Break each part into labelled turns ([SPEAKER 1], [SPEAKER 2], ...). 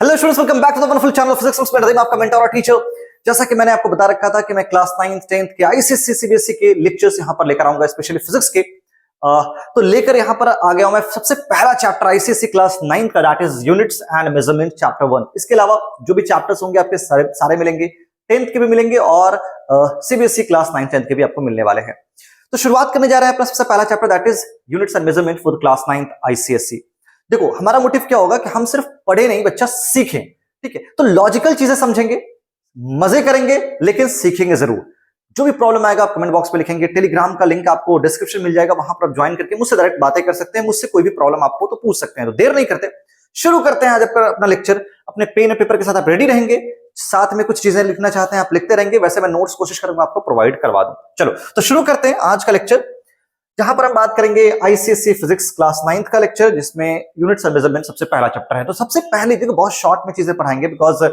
[SPEAKER 1] Hello students, welcome back to the wonderful channel physics में रहीम, आपका mentor और teacher. जैसा कि मैंने आपको बता रखा था कि मैं क्लास 9th 10th के आईसीएससी सीबीएसई के लेक्चर्स यहां पर लेकर आऊंगा, स्पेशली फिजिक्स के। तो लेकर यहां पर आ गया हूं मैं सबसे पहला चैप्टर आईसीएससी क्लास 9 का, that is units and measurement chapter 1। इसके अलावा जो भी चैप्टर्स होंगे आपके सारे मिलेंगे, 10th के भी मिलेंगे और सीबीएसई क्लास 9 10th के भी आपको मिलने वाले हैं। तो शुरुआत करने जा रहे हैं अपना सबसे पहला chapter, that is units and measurement for class 9 ICSC. देखो, हमारा मोटिव क्या होगा कि हम सिर्फ पढ़े नहीं, बच्चा सीखें। ठीक है, तो लॉजिकल चीजें समझेंगे, मजे करेंगे, लेकिन सीखेंगे जरूर। जो भी प्रॉब्लम आएगा आप कमेंट बॉक्स में लिखेंगे। टेलीग्राम का लिंक आपको डिस्क्रिप्शन मिल जाएगा, वहां पर आप ज्वाइन करके मुझसे डायरेक्ट बातें कर सकते हैं। मुझसे कोई भी प्रॉब्लम आपको तो पूछ सकते हैं। तो देर नहीं करते, शुरू करते हैं आज अपना लेक्चर। अपने पेन और पेपर के साथ आप रेडी रहेंगे, साथ में कुछ चीजें लिखना चाहते हैं आप लिखते रहेंगे, वैसे मैं नोट्स कोशिश करूंगा आपको प्रोवाइड करवा दूं। चलो तो शुरू करते हैं आज का लेक्चर, जहां पर हम बात करेंगे आईसीएससी फिजिक्स क्लास 9th का लेक्चर, जिसमें यूनिट्स एंड मेजरमेंट सबसे पहला चैप्टर है। तो सबसे पहले देखो, बहुत शॉर्ट में चीजें पढ़ाएंगे, बिकॉज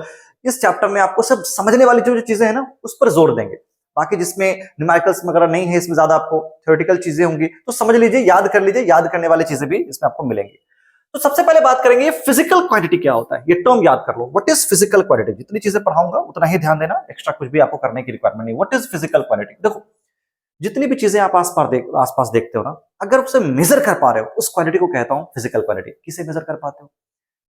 [SPEAKER 1] इस चैप्टर में आपको सब समझने वाली जो चीजें हैं ना, उस पर जोर देंगे। बाकी जिसमें न्यूमेरिकल्स वगैरह नहीं है, इसमें ज्यादा आपको थ्योरेटिकल चीजें होंगी, तो समझ लीजिए, याद कर लीजिए, याद करने वाली चीजें भी इसमें आपको मिलेंगी। तो सबसे पहले बात करेंगे फिजिकल क्वांटिटी क्या होता है। ये टर्म याद कर लो, व्हाट इज फिजिकल क्वांटिटी। जितनी चीजें पढ़ाऊंगा उतना ही ध्यान देना, एक्स्ट्रा कुछ भी आपको करने की रिक्वायरमेंट नहीं। What is physical quantity. देखो, जितनी भी चीजें आप आसपास देखते हो ना, अगर उसे मेजर कर पा रहे हो, उस क्वांटिटी को कहता हूं फिजिकल क्वांटिटी। किसे मेजर कर पाते हो?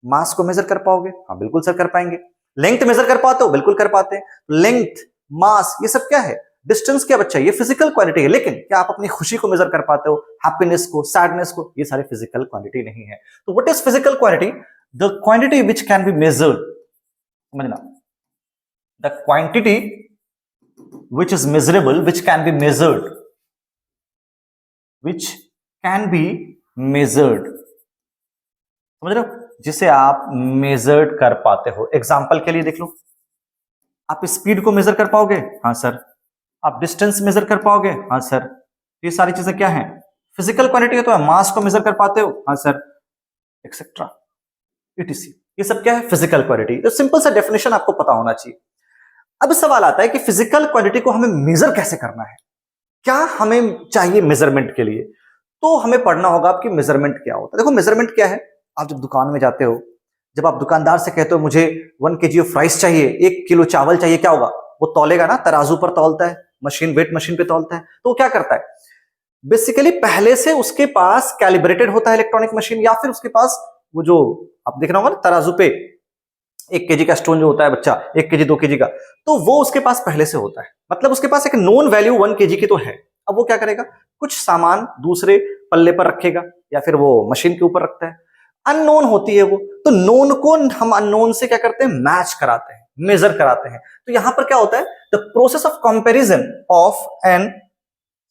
[SPEAKER 1] मास को मेजर कर पाओगे? हाँ बिल्कुल सर कर पाएंगे। लेंथ मेजर कर पाते हो? बिल्कुल कर पाते हैं। लेंथ, मास, ये सब क्या है? डिस्टेंस क्या बच्चा? ये फिजिकल क्वांटिटी है। लेकिन क्या आप अपनी खुशी को मेजर कर पाते हो, हैप्पीनेस को, सैडनेस को? ये सारे फिजिकल क्वांटिटी नहीं है। तो what is physical quantity? The quantity which can be measured. समझना, the quantity which is measurable, which can be measured, which can be measured, समझ रहे हो? जिसे आप मेजर्ड कर पाते हो। एग्जाम्पल के लिए देख लो, आप स्पीड को मेजर कर पाओगे? हाँ सर। आप डिस्टेंस मेजर कर पाओगे? हाँ सर। ये सारी चीजें क्या है? फिजिकल क्वांटिटी है। तो मास को मेजर कर पाते हो? हाँ सर, एक्सेट्रा, ईटीसी। ये सब क्या है? Physical quantity. तो सिंपल सा डेफिनेशन आपको पता होना चाहिए। अब सवाल आता है कि फिजिकल क्वांटिटी को हमें मेजर कैसे करना है, क्या हमें चाहिए मेजरमेंट के लिए। तो हमें पढ़ना होगा आपकी मेजरमेंट क्या होता है। देखो, मेजरमेंट क्या है? आप जब दुकान में जाते हो, जब आप दुकानदार से कहते हो मुझे 1 kg ऑफ राइस चाहिए, 1 किलो चावल चाहिए, क्या होगा? वो तौलेगा ना, तराजू पर तौलता है, मशीन, वेट मशीन पे तौलता है। तो वो क्या करता है? बेसिकली पहले से उसके पास कैलिब्रेटेड होता है इलेक्ट्रॉनिक मशीन, या फिर उसके पास वो जो आप देख रहा होगा ना तराजू पे 1 kg का स्टोन जो होता है बच्चा, 1 kg 2 kg का, तो वो उसके पास पहले से होता है। मतलब उसके पास एक नोन वैल्यू 1 kg की तो है। अब वो क्या करेगा? कुछ सामान दूसरे पल्ले पर रखेगा, या फिर वो मशीन के ऊपर रखता है। अननोन होती है वो, तो नोन को हम अननोन से क्या करते हैं? मैच कराते हैं, मेजर कराते हैं। तो यहां पर क्या होता है? The process of comparison of an,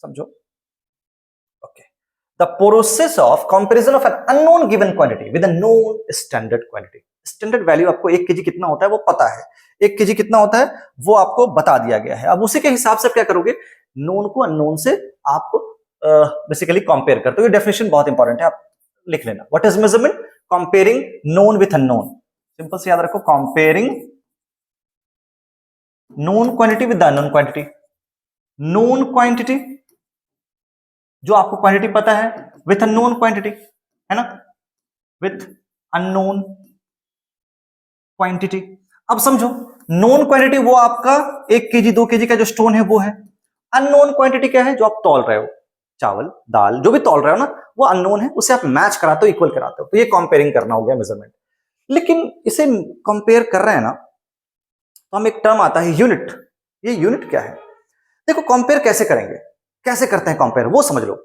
[SPEAKER 1] समझो, okay, the process of comparison of an unknown given quantity with a known standard quantity. Standard value आपको 1 kg कितना होता है वो पता है, 1 kg कितना होता है वो आपको बता दिया गया है। अब उसी के हिसाब से क्या करोगे? नोन को अननोन से आप बेसिकली कंपेयर करते हो। ये डेफिनेशन बहुत इंपॉर्टेंट है, आप लिख लेना। What is measurement? Comparing known with unknown. Simple से याद रखो, comparing known quantity with unknown quantity. Known quantity जो आपको क्वांटिटी पता है, विथ अननोन क्वांटिटी, है ना, विथ अननोन क्वांटिटी। अब समझो, नोन क्वांटिटी वो आपका 1 kg 2 kg का जो स्टोन है वो है। अननोन क्वांटिटी क्या है? जो आप तौल रहे हो, चावल, दाल, जो भी तौल रहे हो ना, वो अननोन है, उसे आप मैच कराते हो, इक्वल कराते हो। तो ये कंपेयरिंग करना हो गया मेजरमेंट। लेकिन इसे कंपेयर कर रहे हैं ना, तो हम एक टर्म आता है यूनिट। ये यूनिट क्या है? देखो, कंपेयर कैसे करेंगे, कैसे करते हैं कंपेयर, वो समझ लो।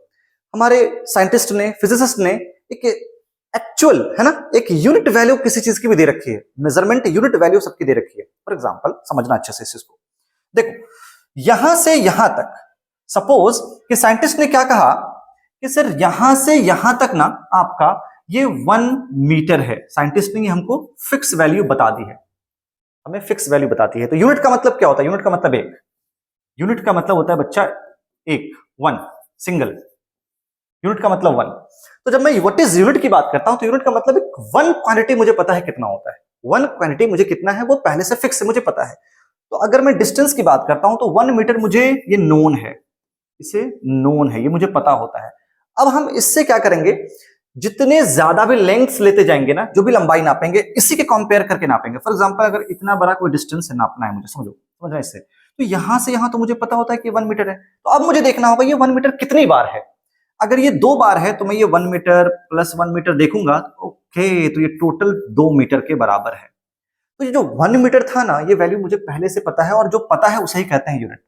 [SPEAKER 1] हमारे साइंटिस्ट ने, फिजिसिस्ट ने एक एक्चुअल, है ना, एक यूनिट वैल्यू किसी चीज की भी दे रखी है। मेजरमेंट यूनिट वैल्यू सबकी दे रखी है। फॉर एग्जांपल, समझना अच्छे से इस चीज को। देखो, यहां से यहां तक, सपोज कि साइंटिस्ट ने क्या कहा कि सर यहां से यहां तक ना आपका ये 1 मीटर है। साइंटिस्ट ने हमको फिक्स वैल्यू बता दी है, हमें फिक्स वैल्यू बताती है। तो यूनिट का मतलब क्या होता है? यूनिट का मतलब एक, यूनिट का मतलब होता है बच्चा एक, 1, सिंगल। यूनिट का मतलब 1। तो जब मैं व्हाट इज यूनिट की बात करता हूं, तो यूनिट का मतलब 1 क्वांटिटी मुझे पता है कितना होता है। 1 क्वांटिटी मुझे कितना है वो पहले से फिक्स है, मुझे पता है। तो अगर मैं डिस्टेंस की बात करता हूं, तो 1 मीटर मुझे ये नोन है, इसे नोन है, ये मुझे पता होता है। अब हम इससे क्या करेंगे जितने ज्यादा भी लेंथ्स लेते जाएंगे ना, जो भी लंबाई नापेंगे, इसी के कंपेयर करके नापेंगे। फॉर एग्जांपल अगर इतना बड़ा कोई डिस्टेंस है नापना है मुझे, समझना इससे, तो यहां से यहां तो मुझे पता होता है कि 1 मीटर है, तो अब मुझे देखना होगा ये 1 मीटर कितनी बार है। अगर ये 2 बार है तो मैं ये 1 मीटर प्लस 1 मीटर देखूंगा, ओके, तो ये टोटल 2 मीटर के बराबर है। तो ये जो 1 मीटर था ना, ये वैल्यू मुझे पहले से पता है, और जो पता है उसे ही कहते हैं यूनिट।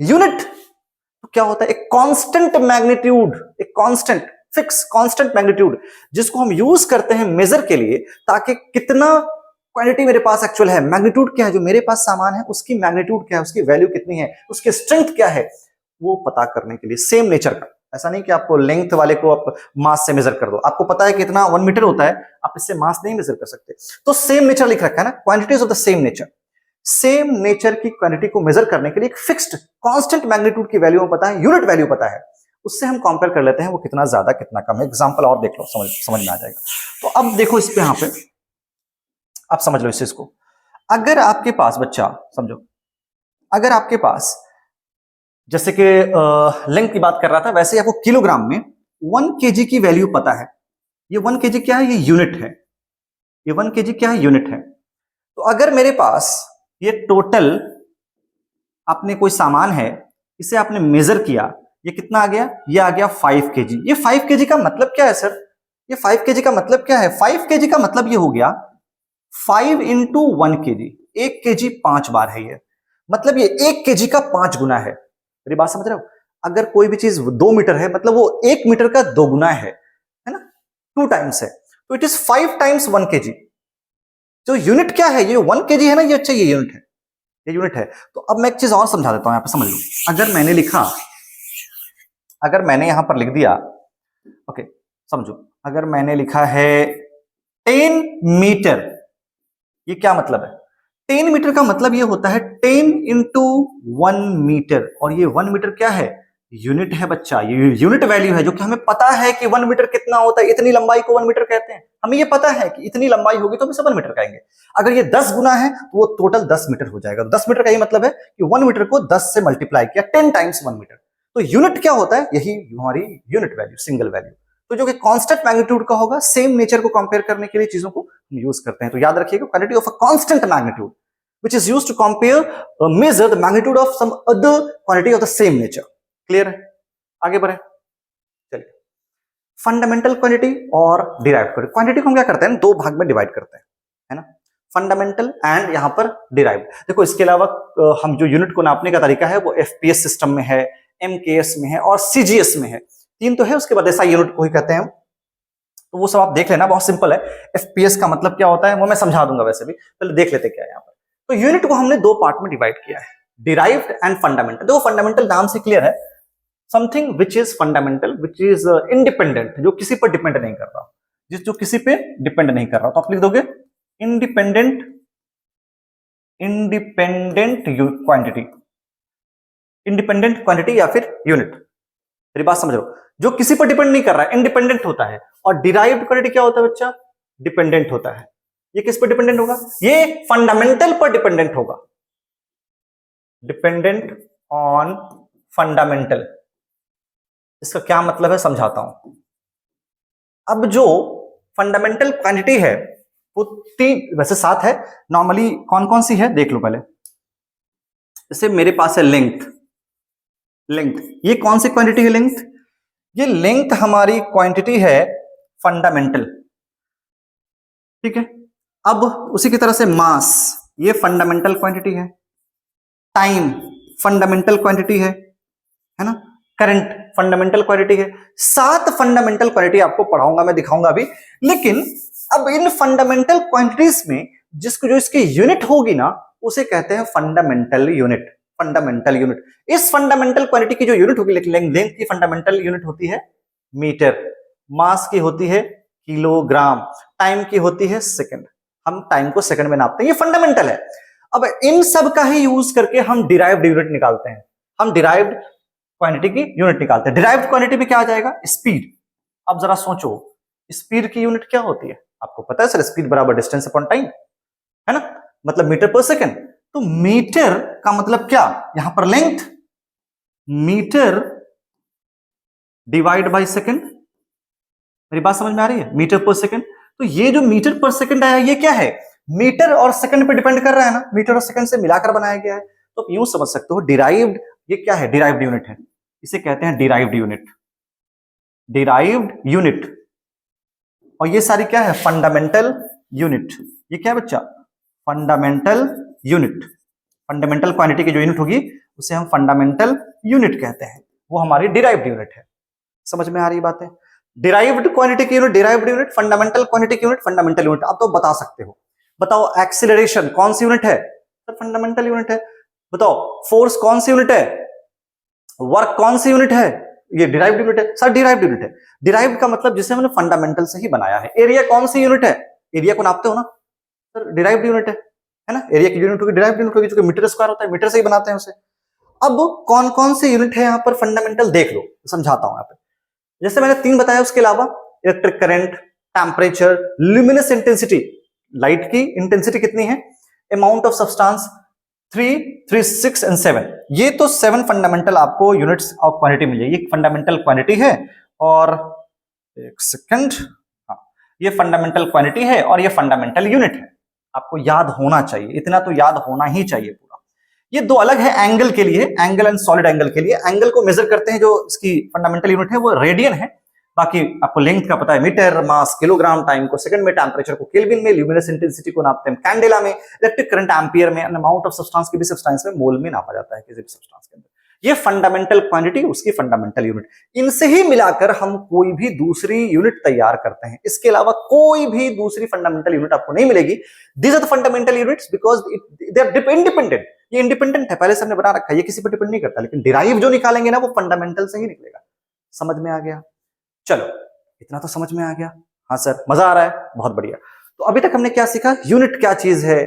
[SPEAKER 1] यूनिट तो क्या होता है? एक कांस्टेंट मैग्नीट्यूड, एक कांस्टेंट फिक्स कांस्टेंट मैग्नीट्यूड, जिसको हम यूज करते हैं मेजर के लिए, ताकि कितना क्वांटिटी मेरे पास एक्चुअल है, मैग्नीट्यूड क्या है, जो मेरे पास सामान है उसकी मैग्नीट्यूड क्या है, उसकी वैल्यू कितनी है, उसकी स्ट्रेंथ क्या है, वो पता करने के लिए। सेम नेचर का, ऐसा नहीं कि आपको लेंथ वाले को आप मास से मेजर कर दो, आपको पता है कितना 1 मीटर होता है, आप इससे मास नहीं मेजर कर सकते। तो सेम नेचर लिख रखा है ना, quantities of the same nature. Same nature की क्वांटिटी को मेजर करने के लिए एक फिक्स्ड कांस्टेंट मैग्नीट्यूड की वैल्यू पता है, यूनिट वैल्यू पता है, उससे हम कंपेयर कर लेते हैं वो कितना ज्यादा कितना कम है। एग्जांपल और देख लो, समझ में आ जाएगा। तो अब देखो इस पे, यहां पे आप समझ लो इस चीज को। अगर आपके पास, बच्चा समझो, अगर आपके पास जैसे कि लेंथ की बात कर रहा था, वैसे आपको किलोग्राम में 1 केजी की वैल्यू पता है। ये 1 केजी क्या है? ये यूनिट है। ये 1 केजी क्या है? यूनिट है। तो अगर मेरे पास ये टोटल आपने कोई सामान है, इसे आपने मेजर किया, ये कितना आ गया? ये आ गया 5 केजी। ये 5 केजी का मतलब क्या है सर? ये 5 केजी का मतलब क्या है? 5 केजी का मतलब ये हो गया 5 इंटू 1 केजी। 1 केजी 5 बार है ये, मतलब ये 1 केजी का 5 गुना है। मेरी बात समझ रहे हो? अगर कोई भी चीज 2 मीटर है, मतलब वो 1 मीटर का 2 गुना है ना, 2 टाइम्स है, तो इट इज 5 टाइम्स 1 केजी। जो यूनिट क्या है? ये 1 केजी है ना, ये अच्छा ये यूनिट है, ये यूनिट है। तो अब मैं एक चीज और समझा देता हूं, यहां पे समझ लो। अगर मैंने लिखा, अगर मैंने यहां पर लिख दिया, ओके समझो, अगर मैंने लिखा है 10 मीटर, ये क्या मतलब है? 10 मीटर का मतलब ये होता है 10 इंटू 1 मीटर, और ये 1 मीटर क्या है? यूनिट है बच्चा, ये यूनिट वैल्यू है, जो कि हमें पता है कि 1 मीटर कितना होता है। इतनी लंबाई को 1 मीटर कहते हैं, हमें ये पता है कि इतनी लंबाई होगी तो हम इसे 1 मीटर कहेंगे। अगर ये 10 गुना है तो वो टोटल 10 मीटर हो जाएगा। 10 मीटर का ये मतलब है कि 1 मीटर को 10 से मल्टीप्लाई किया, 10 टाइम्स 1 मीटर। तो यूनिट क्या होता है? यही हमारी यूनिट वैल्यू, सिंगल वैल्यू। तो जो कि कांस्टेंट मैग्नीट्यूड का होगा, सेम नेचर को कंपेयर करने के लिए चीजों को हम यूज करते हैं। तो याद रखिएगा, quantity of a constant magnitude which is used to compare measure the magnitude of some other quantity of the same nature. Clear है? आगे बढ़े, चलिए। फंडामेंटल क्वांटिटी और डिराइव्ड क्वांटिटी। क्वांटिटी को हम क्या करते हैं? 2 भाग में डिवाइड करते हैं, है ना, फंडामेंटल एंड यहां पर डिराइव्ड। देखो इसके अलावा हम जो यूनिट को नापने का तरीका है वो एफपीएस सिस्टम में है, एमकेएस में है और सीजीएस में है। 3 तो है, उसके बाद ऐसा यूनिट को ही कहते हैं। तो वो सब आप देख लेना, बहुत सिंपल है। एफपीएस का मतलब क्या होता है वो मैं समझा दूंगा, वैसे भी पहले देख लेते क्या है यहाँ पर। तो यूनिट को हमने 2 पार्ट में डिवाइड किया है, डिराइव्ड एंड फंडामेंटल। देखो फंडामेंटल नाम से क्लियर है, something which is fundamental, which is independent, जो किसी पर डिपेंड नहीं कर रहा, जो किसी पे डिपेंड नहीं कर रहा। तो आप लिख दोगे independent, independent quantity, independent quantity या फिर यूनिट। मेरी बात समझ लो, जो किसी पर डिपेंड नहीं कर रहा है, इंडिपेंडेंट होता है। और डिराइव्ड क्वांटिटी क्या होता है बच्चा? डिपेंडेंट होता है। ये किस पर डिपेंडेंट होगा? ये फंडामेंटल पर डिपेंडेंट होगा, डिपेंडेंट ऑन फंडामेंटल। इसका क्या मतलब है समझाता हूं। अब जो फंडामेंटल क्वांटिटी है वो 3, वैसे 7 है नॉर्मली। कौन कौन सी है देख लो पहले। जैसे मेरे पास है लेंथ, लेंथ ये कौन सी क्वांटिटी है? लेंथ, ये लेंथ हमारी क्वांटिटी है फंडामेंटल, ठीक है। अब उसी की तरह से मास, ये फंडामेंटल क्वांटिटी है। टाइम फंडामेंटल क्वांटिटी है ना। करंट फंडामेंटल क्वांटिटी है। 7 फंडामेंटल क्वांटिटी आपको पढ़ाऊंगा, मैं दिखाऊंगा अभी। लेकिन अब इन फंडामेंटल क्वांटिटीज में जिसको जो इसकी यूनिट होगी ना, उसे कहते हैं फंडामेंटल यूनिट। फंडामेंटल यूनिट, इस फंडामेंटल क्वांटिटी की जो यूनिट होगी, लेंथ की फंडामेंटल यूनिट होती है मीटर, मास की होती है किलोग्राम, टाइम की होती है सेकंड। हम टाइम को सेकंड में नापते हैं, ये फंडामेंटल है। अब इन सब का ही यूज करके हम डिराइव्ड यूनिट निकालते हैं, हम डिराइव्ड क्वांटिटी की यूनिट निकालते हैं। डिराइव्ड क्वांटिटी में क्या आ जाएगा? स्पीड। अब जरा सोचो, स्पीड की यूनिट क्या होती है? आपको पता है सर, स्पीड बराबर डिस्टेंस अपॉन टाइम, है ना, मतलब मीटर पर सेकंड। तो मीटर का मतलब क्या? यहां पर length, metre divide by second, मेरी बात समझ में आ रही है? मीटर पर सेकंड। तो ये जो मीटर पर सेकंड आया ये क्या है? मीटर और सेकंड पे डिपेंड कर रहा है ना, मीटर और सेकंड से मिलाकर बनाया गया है। तो आप यूं समझ सकते हो डिराइव्ड, ये क्या है? डिराइव्ड यूनिट है, इसे कहते हैं डिराइव्ड यूनिट, डिराइव्ड यूनिट। और ये सारी क्या है? Fundamental unit. ये क्या है बच्चा? Fundamental unit. फंडामेंटल क्वांटिटी की जो यूनिट होगी उसे हम फंडामेंटल यूनिट कहते हैं, वो हमारी डिराइव्ड यूनिट है। समझ में आ रही बात है? डिराइव्ड क्वांटिटी की unit derived unit, fundamental quantity की यूनिट फंडामेंटल यूनिट। आप तो बता सकते हो। बताओ एक्सीलरेशन कौन सी यूनिट है? सर फंडामेंटल यूनिट है। बताओ फोर्स कौन सी यूनिट है? वर्क कौन सी यूनिट है? ये डिराइव्ड यूनिट है। सर डिराइव्ड यूनिट है। डिराइव्ड का मतलब जिसे हमने फंडामेंटल से ही बनाया है। एरिया कौन सी यूनिट है? एरिया को नापते हो ना सर, डिराइव्ड यूनिट है ना? एरिया की यूनिट होगी डिराइव्ड यूनिट होगी, जो मीटर स्क्वायर होता है, मीटर से ही बनाते हैं उसे। अब कौन कौन से यूनिट है यहाँ पर फंडामेंटल देख लो, समझाता हूं यहाँ पे। जैसे मैंने 3 बताया, उसके अलावा electric current, temperature, luminous intensity, light की इंटेंसिटी कितनी है, अमाउंट ऑफ सब्सटेंस 3, 3, 6 एंड 7। ये तो 7 फंडामेंटल आपको यूनिट्स ऑफ क्वांटिटी मिल जाएगी। फंडामेंटल क्वांटिटी है और एक सेकंड, हाँ, ये फंडामेंटल क्वांटिटी है और ये फंडामेंटल यूनिट है। आपको याद होना चाहिए, इतना तो याद होना ही चाहिए पूरा। ये दो अलग है एंगल के लिए, एंगल एंड सॉलिड एंगल के लिए। एंगल को मेजर करते हैं, जो इसकी फंडामेंटल यूनिट है वो रेडियन है। बाकी आपको लेंथ का पता है, मीटर, मास किलोग्राम, टाइम को सेकंड में, टेम्परेचर को केल्विन में, ल्यूमिनस इंटेंसिटी को नापते हैं कैंडेला में, इलेक्ट्रिक करंट एम्पियर में, अमाउंट ऑफ सब्सटेंस की भी सब्सटेंस में मोल में नापा जाता है किसी भी सब्सटेंस के अंदर। ये फंडामेंटल क्वांटिटी, उसकी फंडामेंटल यूनिट। इनसे ही मिलाकर हम कोई भी दूसरी यूनिट तैयार करते हैं। इसके अलावा कोई भी दूसरी फंडामेंटल यूनिट आपको नहीं मिलेगी। These are the fundamental units because they are independent. ये इंडिपेंडेंट है, पहले से हमने बना रखा है, ये किसी पर डिपेंड नहीं करता। लेकिन डिराइव जो निकालेंगे ना वो फंडामेंटल से ही निकलेगा। समझ में आ गया? चलो इतना तो समझ में आ गया। हाँ सर मजा आ रहा है, बहुत बढ़िया। तो अभी तक हमने क्या सीखा? यूनिट क्या चीज है,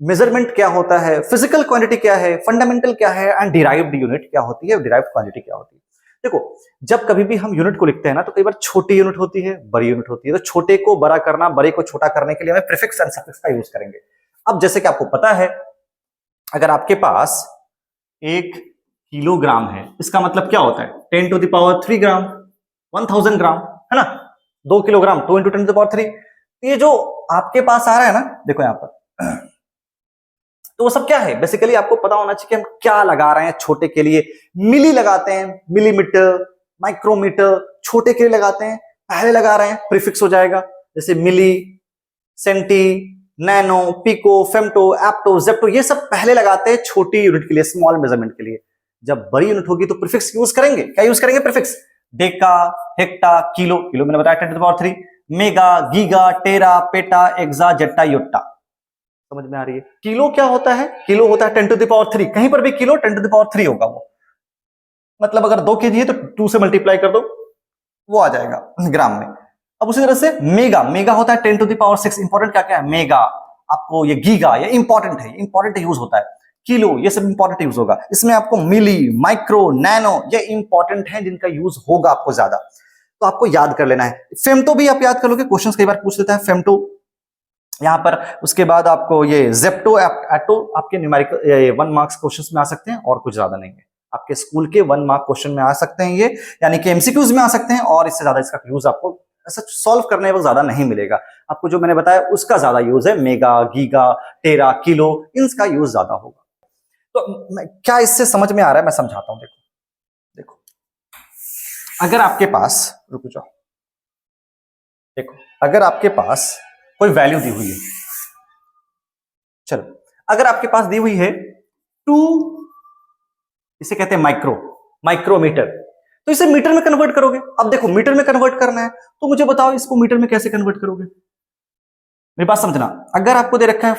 [SPEAKER 1] मेजरमेंट क्या होता है, फिजिकल क्वांटिटी क्या है, फंडामेंटल क्या है, एंड डिराइव्ड यूनिट क्या होती है, डिराइव्ड क्वांटिटी क्या होती है। देखो जब कभी भी हम यूनिट को लिखते हैं ना, तो कई बार छोटी यूनिट होती है, बड़ी यूनिट होती है। तो छोटे को बड़ा करना, बड़े को छोटा करने के लिए हमें प्रीफिक्स एंड सफिक्स का यूज करेंगे। अब जैसे कि आपको पता है, अगर आपके पास 1 किलोग्राम है, इसका मतलब क्या होता है? 10 to the power 3 gram, 1000 gram, है ना? 2 kilogram 2 into 10 to the power 3। ये जो आपके पास आ रहा है ना, देखो यहां पर, तो वो सब क्या है? बेसिकली आपको पता होना चाहिए कि हम क्या लगा रहे हैं। छोटे के लिए मिली लगाते हैं, मिलीमीटर, माइक्रोमीटर, छोटे के लिए लगाते हैं, पहले लगा रहे हैं प्रीफिक्स हो जाएगा, जैसे milli, centi, nano, pico, femto, atto, zepto, ये सब पहले लगाते हैं छोटी यूनिट के लिए, स्मॉल मेजरमेंट के लिए। जब बड़ी यूनिट होगी तो प्रीफिक्स यूज करेंगे। क्या यूज करेंगे? Prefix. Deca, hecto, kilo, kilo मैंने बताया 10 to the power 3, mega, giga, tera, peta, exa, zetta, yotta. समझ में आ रही है? किलो क्या होता है? किलो होता है 10 टू द पावर 3। कहीं पर भी किलो 10 टू द पावर 3 होगा वो। मतलब अगर 2 केजी है तो 2 से मल्टीप्लाई कर दो, वो आ जाएगा ग्राम में। अब उसी तरह से मेगा, मेगा होता है 10 टू द पावर 6। इंपॉर्टेंट क्या क्या है? मेगा, आपको ये गीगा, ये इंपॉर्टेंट है, इंपॉर्टेंट यूज होता है। किलो, ये सब इंपॉर्टेंट यूज होगा। इसमें आपको मिली, माइक्रो, नैनो, ये इंपॉर्टेंट है, जिनका यूज होगा आपको ज्यादा, तो आपको याद कर लेना है। फेम्टो भी आप याद कर लोगे, क्वेश्चन कई बार पूछ लेता है फेम्टो यहां पर। उसके बाद आपको ये जेप्टो, एटो, आपके न्यूमेरिकल 1 मार्क्स क्वेश्चन में आ सकते हैं, और कुछ ज्यादा नहीं है। आपके स्कूल के 1 मार्क क्वेश्चन में आ सकते हैं ये, यानी कि एमसीक्यूज में आ सकते हैं, और इससे ज्यादा इसका यूज आपको ऐसा सॉल्व करने में ज्यादा नहीं मिलेगा। आपको जो मैंने बताया उसका ज्यादा यूज है, मेगा, गीगा, टेरा, किलो, इनका यूज ज्यादा होगा। तो क्या इससे समझ में आ रहा है? मैं समझाता हूं। देखो देखो, अगर आपके पास, रुक जाओ, देखो अगर आपके पास कोई वैल्यू दी हुई है, चलो अगर आपके पास दी हुई है 2, इसे कहते हैं माइक्रो, माइक्रोमीटर, तो इसे मीटर में कन्वर्ट करोगे। अब देखो मीटर में कन्वर्ट करना है, तो मुझे बताओ इसको मीटर में कैसे कन्वर्ट करोगे? मेरी बात समझना। अगर आपको दे रखा है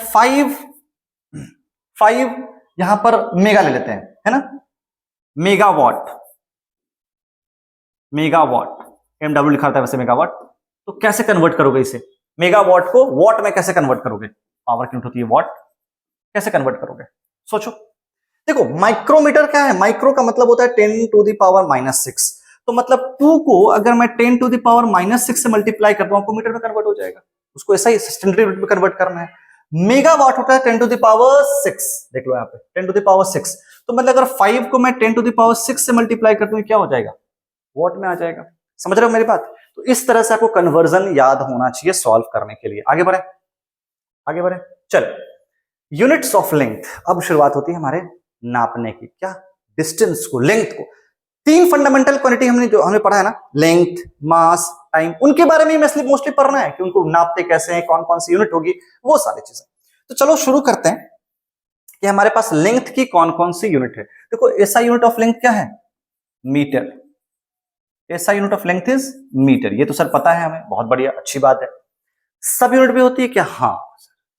[SPEAKER 1] 5 यहां पर मेगा ले लेते हैं, है ना? मेगावाट, मेगावाट, MW लिखा था वैसे मेगावाट। तो कैसे कन्वर्ट करोगे इसे? मेगावाट को वॉट में कैसे कन्वर्ट करोगे? पावर की यूनिट होती है वॉट, कैसे कन्वर्ट करोगे? सोचो। देखो माइक्रोमीटर क्या है? माइक्रो का मतलब होता है 10 टू द पावर -6। तो मतलब 2 को अगर मैं 10 टू द पावर -6 से मल्टीप्लाई कर दूं, आपको मीटर में कन्वर्ट हो जाएगा। उसको ऐसा ही स्टैंडर्ड यूनिट में कन्वर्ट करना है। मेगावाट होता है 10 टू द पावर 6, देख लो यहाँ पे 10 टू द पावर 6। तो मतलब अगर 5 को मैं 10 टू द पावर 6 से मल्टीप्लाई कर दूं, क्या हो जाएगा? वॉट में आ जाएगा। समझ रहे हो मेरी बात? तो इस तरह से आपको कन्वर्जन याद होना चाहिए सॉल्व करने के लिए। आगे बढ़े, आगे बढ़े, चलो। यूनिट्स ऑफ लेंथ, अब शुरुआत होती है हमारे नापने की। क्या? डिस्टेंस को, लेंथ को। तीन फंडामेंटल क्वांटिटी हमने पढ़ा है ना, लेंथ, मास, टाइम, उनके बारे में मोस्टली पढ़ना है कि उनको नापते कैसे हैं, कौन कौन सी यूनिट होगी, वो सारी चीजें। तो चलो शुरू करते हैं कि हमारे पास लेंथ की कौन कौन सी यूनिट है। देखो, ऐसा यूनिट ऑफ लेंथ क्या है? मीटर। ऐसा unit of length is metre. ये तो सर पता है हमें, बहुत बढ़िया, अच्छी बात है। सब यूनिट भी होती है क्या? हाँ।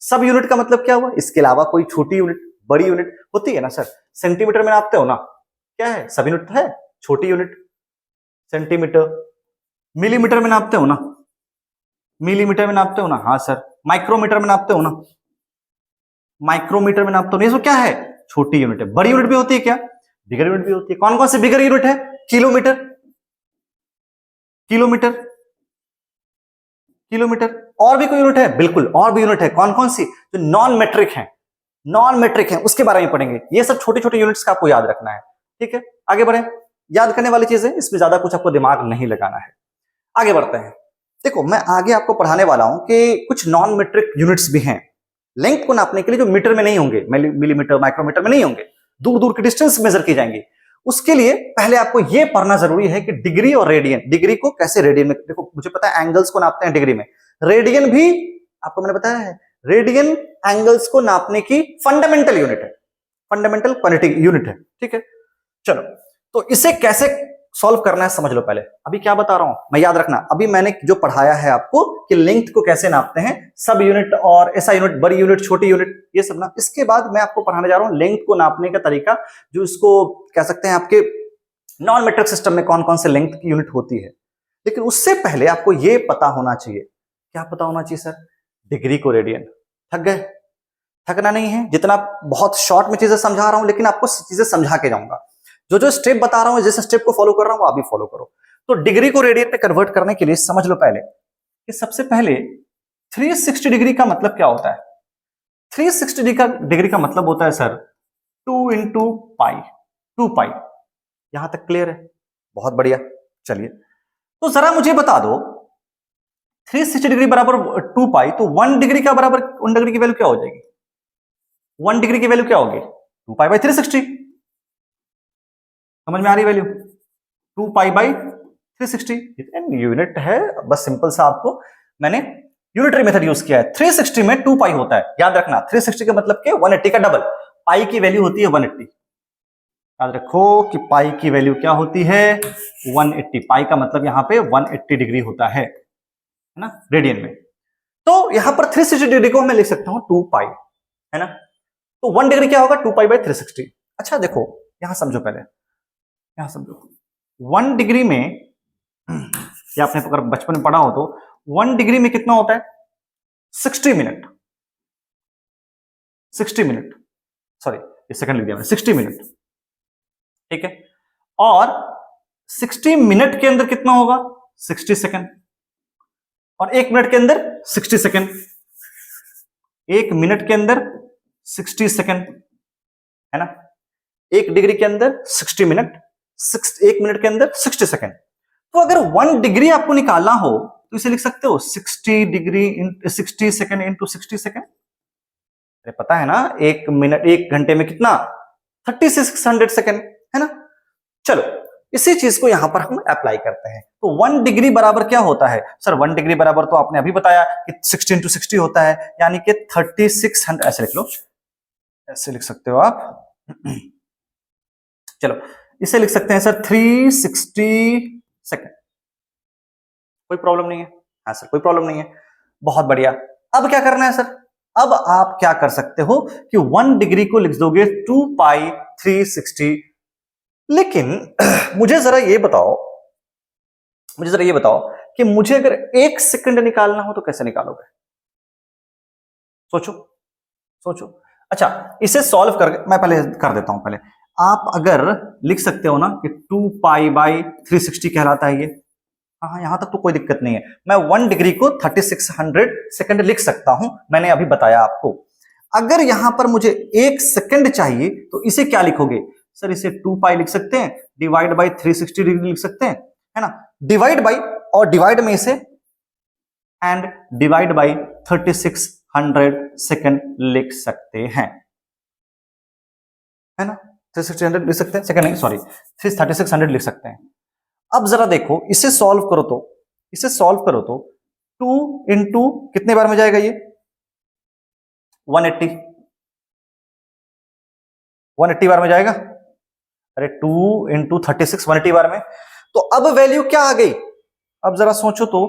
[SPEAKER 1] सब यूनिट का मतलब क्या हुआ? इसके अलावा कोई छोटी यूनिट, बड़ी यूनिट होती है ना सर? सेंटीमीटर में नापते हो ना, क्या है? सब यूनिट है, छोटी यूनिट सेंटीमीटर। मिलीमीटर में नापते हो ना, मिलीमीटर में नापते हो ना, हाँ सर। माइक्रोमीटर में नापते हो ना, माइक्रोमीटर में नापते हो ना। ये सब क्या है? छोटी यूनिट है। बड़ी यूनिट भी होती है क्या? बिगर यूनिट भी होती है। कौन कौन सी बिगर यूनिट है? Kilometre, kilometre, kilometre. और भी कोई यूनिट है? बिल्कुल, और भी यूनिट है। कौन कौन सी? जो नॉन मेट्रिक है, नॉन मेट्रिक है, उसके बारे में पढ़ेंगे। ये सब छोटे छोटे यूनिट्स का आपको याद रखना है, ठीक है? आगे बढ़े, याद करने वाली चीजें, इसमें ज्यादा कुछ आपको दिमाग नहीं लगाना है। आगे बढ़ते हैं। देखो, मैं आगे आपको पढ़ाने वाला हूं कि कुछ नॉन मेट्रिक यूनिट्स भी हैं लेंथ को नापने के लिए, जो मीटर में नहीं होंगे, मिलीमीटर, माइक्रोमीटर में नहीं होंगे, दूर दूर की डिस्टेंस मेजर की जाएंगी। उसके लिए पहले आपको यह पढ़ना जरूरी है कि डिग्री और रेडियन, डिग्री को कैसे रेडियन में, देखो मुझे पता है एंगल्स को नापते हैं डिग्री में, रेडियन भी आपको मैंने बताया है, रेडियन एंगल्स को नापने की फंडामेंटल यूनिट है, फंडामेंटल क्वांटिटी यूनिट है, ठीक है? चलो, तो इसे कैसे सॉल्व करना है समझ लो पहले। अभी क्या बता रहा हूं मैं, याद रखना, अभी मैंने जो पढ़ाया है आपको कि लेंथ को कैसे नापते हैं, सब यूनिट और ऐसा यूनिट, बड़ी यूनिट, छोटी यूनिट, ये सब ना। इसके बाद मैं आपको पढ़ाने जा रहा हूं लेंथ को नापने का तरीका, जो इसको कह सकते हैं आपके नॉन मेट्रिक सिस्टम में कौन कौन से लेंथ की यूनिट होती है। लेकिन उससे पहले आपको यह पता होना चाहिए, क्या पता होना चाहिए सर? डिग्री को रेडियन। थक गए? थकना नहीं है, जितना बहुत शॉर्ट में चीजें समझा रहा हूं, लेकिन आपको चीजें समझा के जाऊंगा। जो जो स्टेप बता रहा हूं, जिस स्टेप को फॉलो कर रहा हूं, वो आप भी फॉलो करो। तो डिग्री को रेडियन में कन्वर्ट करने के लिए समझ लो पहले कि सबसे पहले 360 डिग्री का मतलब क्या होता है? 360 डिग्री का मतलब होता है सर 2 इंटू पाई, 2 पाई। यहां तक क्लियर है? बहुत बढ़िया। चलिए, तो जरा मुझे बता दो 360 डिग्री बराबर 2 पाई, तो 1 डिग्री का बराबर 1 डिग्री की वैल्यू क्या हो जाएगी? 1 डिग्री की वैल्यू क्या होगी? 2 पाई बाई 360। समझ में आ रही वैल्यू? 2 पाई बाई 360 यूनिट है, बस सिंपल सा आपको मैंने यूनिटरी मेथड यूज किया है। 360 में 2 पाई होता है, याद रखना। 360 का मतलब के 180 का डबल, पाई की वैल्यू होती है 180। याद रखो कि पाई की वैल्यू क्या होती है? 180। पाई का मतलब यहां पे 180 डिग्री होता है ना, रेडियन में। तो यहां पर 360 डिग्री को मैं लिख सकता हूं 2 पाई, है ना? तो 1 डिग्री क्या होगा? 2 पाई बाई 360। अच्छा देखो, यहां समझो पहले, यहां समझो। 1 डिग्री में, या आपने अगर बचपन में पढ़ा हो तो 1 डिग्री में कितना होता है? 60 मिनट। 60 मिनट, सॉरी ये सेकंड लिख दिया मैंने, 60 मिनट, ठीक है? और 60 मिनट के अंदर कितना होगा? 60 सेकंड। और 1 मिनट के अंदर 60 सेकंड। 1 मिनट के अंदर 60 सेकंड, है ना? 1 डिग्री के अंदर 60 मिनट, 1 मिनट के अंदर 60 सेकंड। तो अगर 1 डिग्री आपको निकालना हो तो इसे लिख सकते हो 60 डिग्री 60 सेकंड इंटू 60 सेकंड। अरे पता है ना, 1 मिनट, 1 घंटे में कितना? 3600 सेकंड, है ना? चलो, इसी चीज को यहां पर हम अप्लाई करते हैं। तो 1 डिग्री बराबर क्या होता है सर? 1 डिग्री बराबर तो आपने अभी बताया कि 60 इंटू 60 होता है, यानी कि 3600। ऐसे लिख लो, ऐसे लिख सकते हो आप। चलो, इसे लिख सकते हैं सर 360 सेकंड। कोई प्रॉब्लम नहीं है? हाँ सर, कोई प्रॉब्लम नहीं है। बहुत बढ़िया। अब क्या करना है सर? अब आप क्या कर सकते हो कि 1 डिग्री को लिख दोगे 2 पाई 360। लेकिन मुझे जरा ये बताओ, मुझे जरा ये बताओ कि मुझे अगर 1 सेकंड निकालना हो तो कैसे निकालोगे? सोचो, सोचो। अच्छा, इसे सॉल्व करके मैं पहले कर देता हूं। पहले आप अगर लिख सकते हो ना कि 2 पाई बाई 360 कहलाता है ये। हाँ, यहां तक तो कोई दिक्कत नहीं है। मैं 1 डिग्री को 3600 सेकंड लिख सकता हूं, मैंने अभी बताया आपको। अगर यहां पर मुझे 1 सेकंड चाहिए तो इसे क्या लिखोगे सर? इसे 2 पाई लिख सकते हैं, डिवाइड बाई 360 डिग्री लिख सकते हैं, है ना? डिवाइड बाई, और डिवाइड में इसे एंड डिवाइड बाई 3600 सेकंड लिख सकते हैं, है ना। 3600 लिख सकते हैं, सेकंड नहीं सॉरी 3600 लिख सकते हैं। अब जरा देखो इसे सॉल्व करो तो, इसे सॉल्व करो तो 2 इंटू कितने बार में जाएगा ये 180, 180 बार में जाएगा। अरे 2 इंटू 36 180 बार में। तो अब वैल्यू क्या आ गई, अब जरा सोचो तो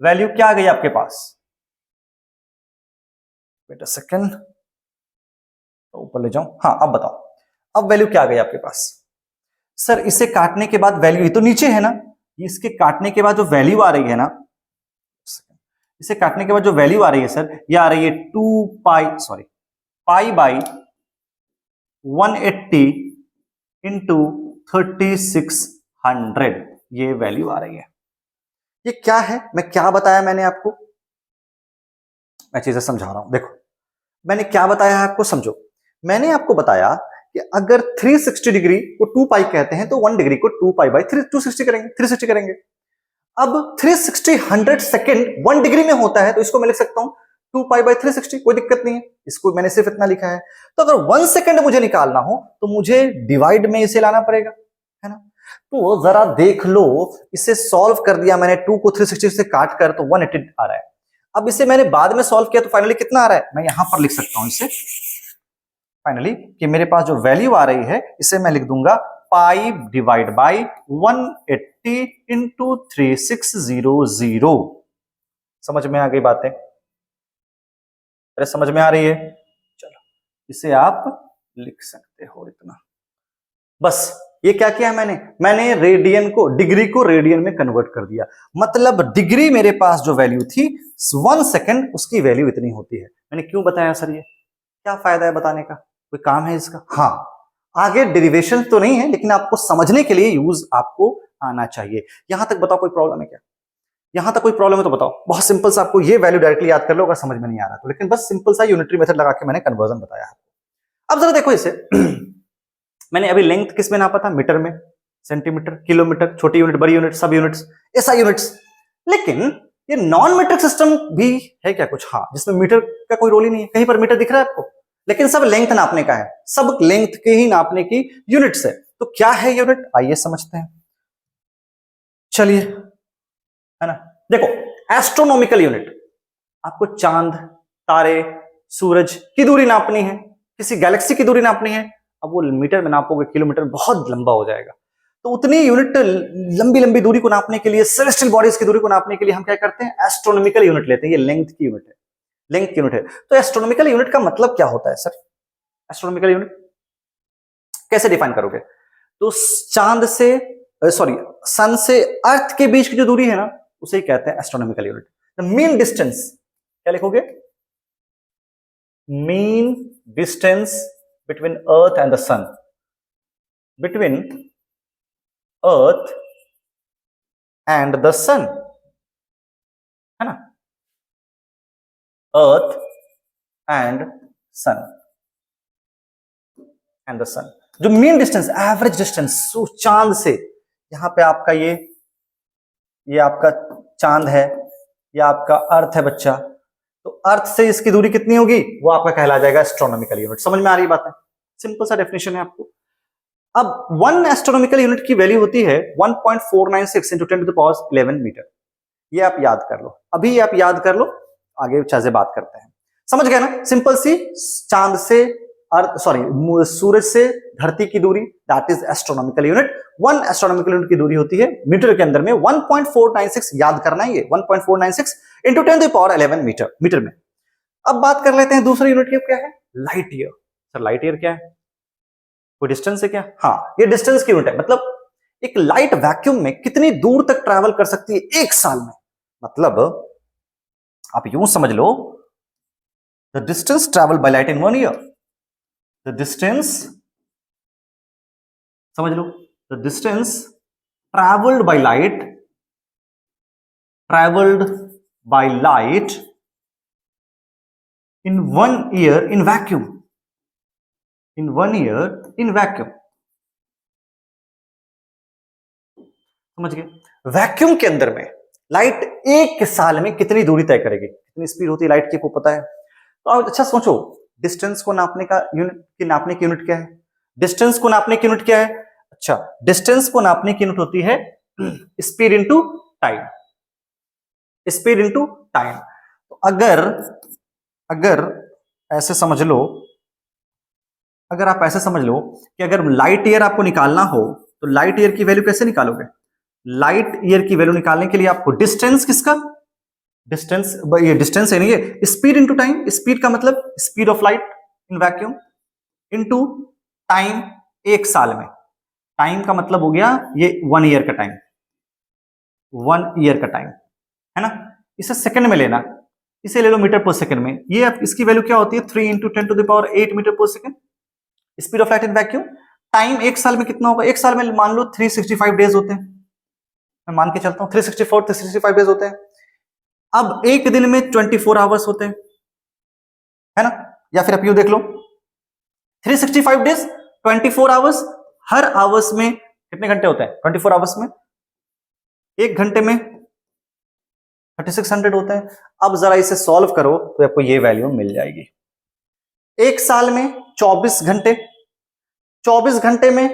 [SPEAKER 1] वैल्यू क्या आ गई आपके पास। वेट अ सेकंड, तो ऊपर ले जाऊं, हाँ अब बताओ अब वैल्यू क्या आ गई आपके पास। सर इसे काटने के बाद वैल्यू, ये तो नीचे है ना, इसके काटने के बाद जो वैल्यू आ रही है ना, इसे काटने के बाद जो वैल्यू आ रही है सर, ये आ रही है 2 पाई सॉरी पाई बाई 180 इंटू 3600, ये वैल्यू आ रही है। ये क्या है, मैं क्या बताया मैंने आपको, मैं चीजें समझा रहा हूं, देखो मैंने क्या बताया है आपको, समझो। मैंने आपको बताया कि अगर 360 डिग्री को 2 पाई कहते हैं तो 1 डिग्री को 2 पाई बाई 260 करेंगे, 360 करेंगे। अब 360 100 सेकेंड 1 डिग्री में होता है, तो इसको मैं लिख सकता हूं 2 पाई बाई 360, कोई दिक्कत नहीं है, इसको मैंने सिर्फ इतना लिखा है। तो अगर 1 सेकेंड मुझे निकालना हो तो मुझे डिवाइड में इसे लाना पड़ेगा, है ना। तो जरा देख लो, इसे सॉल्व कर दिया मैंने, 2 को 360 से काट कर तो 180 आ रहा है। अब इसे मैंने बाद में सॉल्व किया तो फाइनली कितना आ रहा है, मैं यहां पर लिख सकता हूं इसे फाइनली, कि मेरे पास जो वैल्यू आ रही है इसे मैं लिख दूंगा पाई डिवाइड बाई 180 इंटू 3600। समझ में आ गई बातें, अरे समझ में आ रही है, चलो इसे आप लिख सकते हो इतना। बस ये क्या किया मैंने रेडियन को, डिग्री को रेडियन में कन्वर्ट कर दिया। मतलब डिग्री मेरे पास जो वैल्यू थी 1 सेकंड, उसकी वैल्यू इतनी होती है। मैंने क्यों बताया सर, ये क्या फायदा है बताने का, कोई काम है इसका? हाँ, आगे डेरिवेशन तो नहीं है, लेकिन आपको समझने के लिए यूज आपको आना चाहिए। यहां तक बताओ कोई प्रॉब्लम है क्या, यहां तक कोई प्रॉब्लम है तो बताओ। बहुत सिंपल सा, आपको ये वैल्यू डायरेक्टली याद कर लो अगर समझ में नहीं आ रहा तो, लेकिन बस सिंपल सा यूनिटरी मेथड लगा के मैंने कन्वर्जन बताया है। अब जरा देखो इसे मैंने अभी लेंथ किस में नापा था, मीटर में, सेंटीमीटर, किलोमीटर, छोटी यूनिट, बड़ी यूनिट, सब यूनिट्स, एसआई यूनिट्स। लेकिन ये नॉन मीट्रिक सिस्टम भी है क्या कुछ, हाँ, जिसमें मीटर का कोई रोल ही नहीं है, कहीं पर मीटर दिख रहा है आपको, लेकिन सब लेंथ नापने का है, सब लेंथ के ही नापने की यूनिट्स है। तो क्या है यूनिट, आइए समझते हैं, चलिए, है ना। देखो एस्ट्रोनॉमिकल यूनिट, आपको चांद, तारे, सूरज की दूरी नापनी है, किसी गैलेक्सी की दूरी नापनी है। अब वो मीटर में नापोगे, किलोमीटर में बहुत लंबा हो जाएगा, तो उतनी यूनिट लंबी लंबी दूरी को नापने के लिए, सेलेस्टियल बॉडीज की दूरी को नापने के लिए हम क्या करते हैं, एस्ट्रोनॉमिकल यूनिट लेते हैं। ये लेंथ की यूनिट है, लेंथ की यूनिट है। तो एस्ट्रोनॉमिकल यूनिट का मतलब क्या होता है सर, एस्ट्रोनॉमिकल यूनिट कैसे डिफाइन करोगे? तो चांद से सॉरी सन से अर्थ के बीच की जो दूरी है ना, उसे ही कहते हैं astronomical unit. The mean distance क्या लिखोगे, mean distance between earth and the sun, between earth and the sun, है ना, earth and sun, and the sun. जो मीन डिस्टेंस, एवरेज डिस्टेंस, चांद से, यहां पे आपका ये आपका चांद है, ये आपका अर्थ है बच्चा, तो अर्थ से इसकी दूरी कितनी होगी, वो आपका कहला जाएगा एस्ट्रोनॉमिकल यूनिट। समझ में आ रही बात है, सिंपल सा डेफिनेशन है आपको। अब 1 एस्ट्रोनॉमिकल यूनिट की वैल्यू होती है 1.496 into 10 to the power 11 metre. ये आप याद कर लो, अभी आप याद कर लो, आगे चीजें बात करते हैं। समझ गए ना, सिंपल सी, चांद से अर्थ सॉरी सूरज से धरती की दूरी, that is astronomical unit. 1 astronomical unit की दूरी होती है मीटर के अंदर में 1.496, याद करना है ये 1.496 into 10 to the power 11 metre, metre में। अब बात कर लेते हैं दूसरी यूनिट की, क्या है, light year. Sir light year क्या है, कोई डिस्टेंस है क्या? हाँ, ये डिस्टेंस की यूनिट है। मतलब एक लाइट वैक्यूम में कितनी दूर तक ट्रैवल कर सकती है एक साल में। मतलब आप यूं समझ लो, the distance travel by light in 1 year, the distance, समझ लो, the distance travelled by light, travelled by light in 1 year in vacuum, in 1 year in vacuum। समझ गए? वैक्यूम के अंदर में लाइट एक साल में कितनी दूरी तय करेगी, कितनी स्पीड होती है लाइट की, को पता है? तो आप अच्छा सोचो, डिस्टेंस को नापने का यूनिट क्या है? डिस्टेंस को नापने की यूनिट क्या है? अच्छा, डिस्टेंस को नापने की यूनिट होती है speed into time, speed into time. तो अगर ऐसे समझ लो, अगर आप ऐसे समझ लो कि अगर लाइट ईयर आपको निकालना हो तो लाइट ईयर की वैल्यू कैसे निकालोगे? लाइट ईयर की वैल्यू निकालने के लिए आपको डिस्टेंस, किसका डिस्टेंस, ये डिस्टेंस है नहीं, ये स्पीड इनटू टाइम। स्पीड का मतलब speed of light in vacuum into time, एक साल में। टाइम का मतलब हो गया ये 1 ईयर का टाइम, 1 ईयर का टाइम, है ना? इसे सेकंड में लेना, इसे ले लो मीटर पर सेकंड में। ये इसकी वैल्यू क्या होती है? 3 × 10⁸ मीटर पर second, speed of light in vacuum. Time एक साल में कितना होगा? एक साल में मान लो 365 डेज होते हैं, मैं मान के चलता हूं 365 डेज होते हैं। अब एक दिन में 24 आवर्स होते हैं, है ना? या फिर आप यूं देख लो, 365 डेज 24 आवर्स, हर आवर्स में कितने घंटे होते हैं? 24 आवर्स में एक घंटे में 3600 होते हैं। अब जरा इसे सॉल्व करो तो आपको ये वैल्यू मिल जाएगी। एक साल में 24 घंटे, 24 घंटे में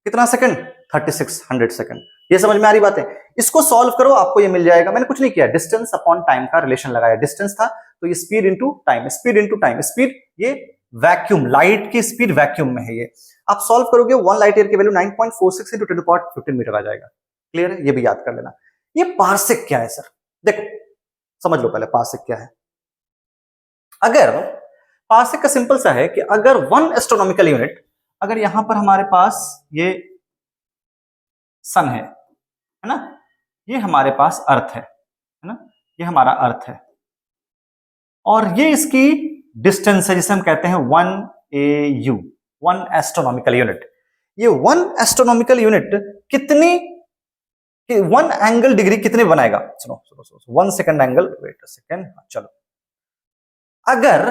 [SPEAKER 1] कितना सेकंड? 3600 सेकंड। ये समझ में आ रही बात है? इसको सॉल्व करो, आपको ये मिल जाएगा। मैंने कुछ नहीं किया, डिस्टेंस अपॉन टाइम का रिलेशन लगाया। डिस्टेंस था तो ये speed into time, speed into time, speed ये वैक्यूम, लाइट की स्पीड वैक्यूम में है ये। आप सॉल्व करोगे 1 लाइट ईयर की वैल्यू 9.46 × 10⁻15 मीटर आ जाएगा। क्लियर है? ये भी याद कर लेना। ये पार्सेक क्या है सर? देखो समझ लो पहले पार्सेक क्या है। अगर पार्सेक का सिंपल सा है कि अगर 1 एस्ट्रोनॉमिकल यूनिट, अगर यहां पर हमारे पास ये सन है ना, ये हमारे पास अर्थ है ना, ये हमारा अर्थ है, और ये इसकी डिस्टेंस है जिसे हम कहते हैं 1 AU, 1 एस्ट्रोनॉमिकल यूनिट। ये 1 एस्ट्रोनॉमिकल यूनिट कितनी, 1 एंगल डिग्री कितने बनाएगा? सुनो 1 second angle, wait a second, चलो। अगर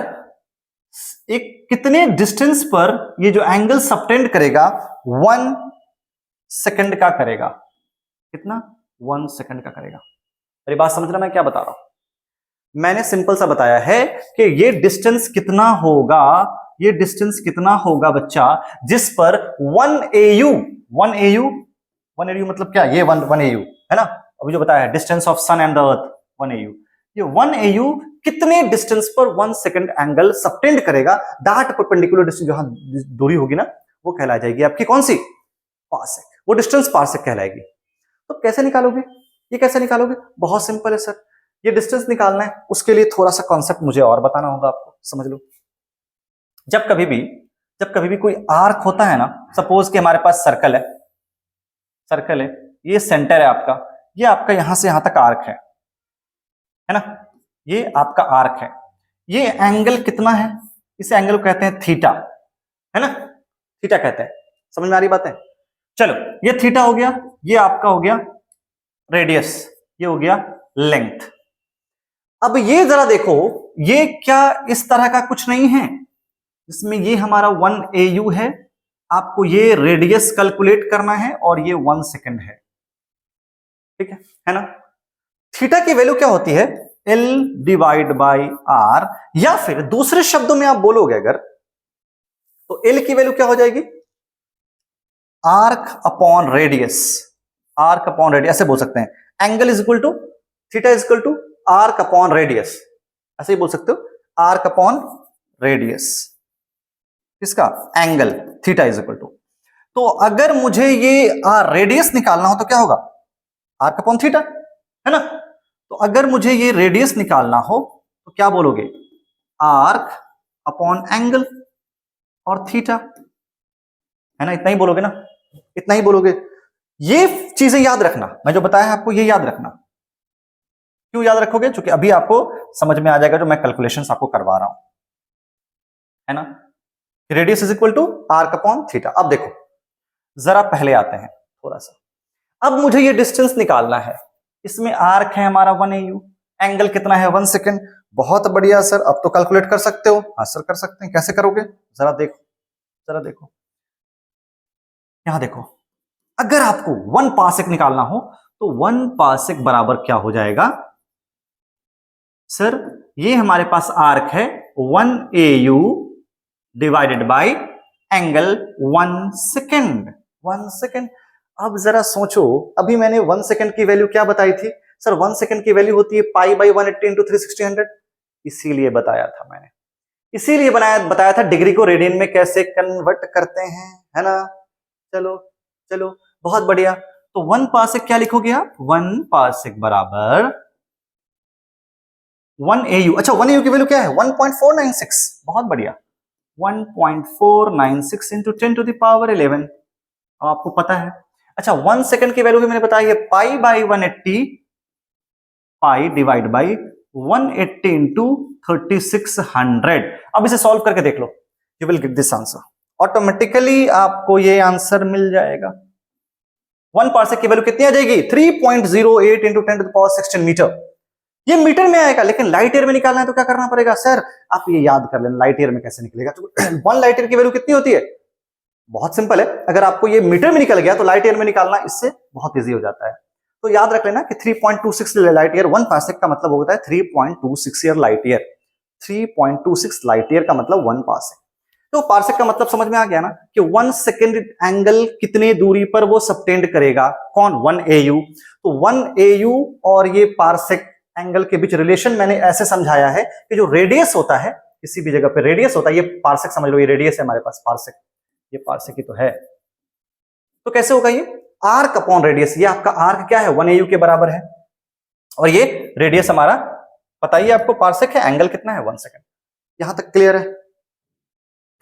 [SPEAKER 1] एक कितने डिस्टेंस पर ये जो एंगल सबटेंड करेगा, 1 सेकंड का करेगा। कितना? 1 सेकंड का करेगा। मेरी बात समझ रहा मैं क्या बता रहा हूं? मैंने सिंपल सा बताया है कि ये डिस्टेंस कितना होगा, ये डिस्टेंस कितना होगा बच्चा, जिस पर 1 AU, 1 AU, 1 AU मतलब क्या? ये 1 AU है ना, अभी जो बताया है distance of sun and the earth 1 AU। ये 1 AU कितने डिस्टेंस पर 1 सेकंड एंगल सबटेंड करेगा, दैट परपेंडिकुलर डिस्टेंस जहां दूरी होगी ना, वो कहला जाएगी आपकी कौन सी? पार्सेक। वो डिस्टेंस पार्सेक कहलाएगी। तो कैसे निकालोगे? ये कैसे निकालोगे? बहुत सिंपल है सर। ये डिस्टेंस निकालना है, उसके लिए थोड़ा सा कॉन्सेप्ट मुझे और बताना होगा आपको, समझ लो। जब कभी भी कोई आर्क होता है ना, सपोज कि हमारे पास सर्कल है, सर्कल है, ये सेंटर है आपका, ये आपका यहां से यहां तक आर्क है ना, ये आपका आर्क है। ये एंगल कितना है? इस एंगल को कहते हैं थीटा, है ना, थीटा कहते हैं। समझ में आ रही बात है? चलो, ये थीटा हो गया, ये आपका हो गया रेडियस, ये हो गया लेंथ। अब ये जरा देखो, ये क्या इस तरह का कुछ नहीं है जिसमें ये हमारा 1 AU है, आपको ये रेडियस कैलकुलेट करना है और ये 1 सेकंड है, ठीक है ना? थीटा की वैल्यू क्या होती है? L/R, या फिर दूसरे शब्दों में आप बोलोगे अगर, तो L की वैल्यू क्या हो जाएगी? Arc upon radius, arc upon radius ऐसे बोल सकते हैं। Angle is equal to, theta is equal to arc upon radius, ऐसे ही बोल सकते हो, आर्क अपॉन रेडियस, इसका angle theta is equal to. तो अगर मुझे ये रेडियस निकालना हो तो क्या होगा? आर्क अपॉन थीटा, है ना? तो अगर मुझे ये रेडियस निकालना हो तो क्या बोलोगे? आर्क अपॉन एंगल और थीटा, है ना? इतना ही बोलोगे ना, इतना ही बोलोगे। ये चीजें याद रखना, मैं जो बताया आपको ये याद रखना। क्यों याद रखोगे? क्योंकि अभी आपको समझ में आ जाएगा जो मैं कैलकुलेशंस आपको करवा रहा हूं, है ना? Radius is equal to arc upon theta. अब देखो जरा पहले आते हैं थोड़ा सा, अब मुझे ये डिस्टेंस निकालना है, इसमें आर्क है हमारा 1 AU, एंगल कितना है? 1 सेकंड। बहुत बढ़िया सर, अब तो कैलकुलेट कर सकते हो। हाँ सर कर सकते हैं। कैसे करोगे? जरा देखो, जरा देखो, यहां देखो, अगर आपको 1 पार्सेक निकालना हो तो 1 पार्सेक बराबर क्या हो जाएगा सर? ये हमारे पास आर्क है 1 AU divided by angle 1 second. 1 second. अब जरा सोचो, अभी मैंने 1 सेकेंड की वैल्यू क्या बताई थी सर? 1 सेकेंड की वैल्यू होती है पाई बाई 180 इंटू 360 इसीलिए बताया था मैंने, इसीलिए बताया था डिग्री को रेडियन में कैसे कन्वर्ट करते हैं, है ना? चलो चलो बहुत बढ़िया। तो 1 पार्सेक क्या लिखोगे आप? 1 पार्सेक बराबर 1 AU। अच्छा 1 AU की वैल्यू क्या है? 1.496। बहुत बढ़िया, 1.496 इंटू 10 टू द पावर 11। आपको पता है। अच्छा 1 सेकंड की वैल्यू भी मैंने बताई है pi by 180, pi divide by 180 into 3600। अब इसे सॉल्व करके देख लो, you will get this answer. Automatically आपको ये आंसर मिल जाएगा। 1 पार्सेक की वैल्यू कितनी आ जाएगी? 3.08 into 10 to the power 16 metre. ये मीटर में आएगा, लेकिन लाइट ईयर में निकालना है तो क्या करना पड़ेगा सर? आप ये याद कर लेना, लाइट ईयर में कैसे निकलेगा। तो 1 लाइट ईयर की वैल्यू कितनी होती है? बहुत सिंपल है, अगर आपको ये मीटर में निकल गया तो लाइट ईयर में निकालना इससे बहुत इजी हो जाता है। तो याद रख लेना कि 3.26 लाइट ईयर 1 पार्सेक का मतलब होता है 3.26 year light year. 3.26 light year का मतलब 1 पार्सेक। तो पार्सेक का मतलब समझ में आ गया ना कि 1 सेकेंड एंगल कितने दूरी पर वो सबटेंड करेगा? कौन? 1 AU। तो 1 AU और ये पार्सेक एंगल के बीच रिलेशन मैंने ऐसे समझाया है कि जो रेडियस होता है, किसी भी जगह पे रेडियस होता है, ये पार्सेक समझ लो, ये रेडियस है हमारे पास पार्सेक, ये पार्सेक ही तो है। तो कैसे होगा ये? Arc upon radius. ये आपका आर्क क्या है? 1 AU के बराबर है, और ये रेडियस हमारा पता ही आपको पार्सेक है, एंगल कितना है? 1 सेकेंड। यहां तक क्लियर है?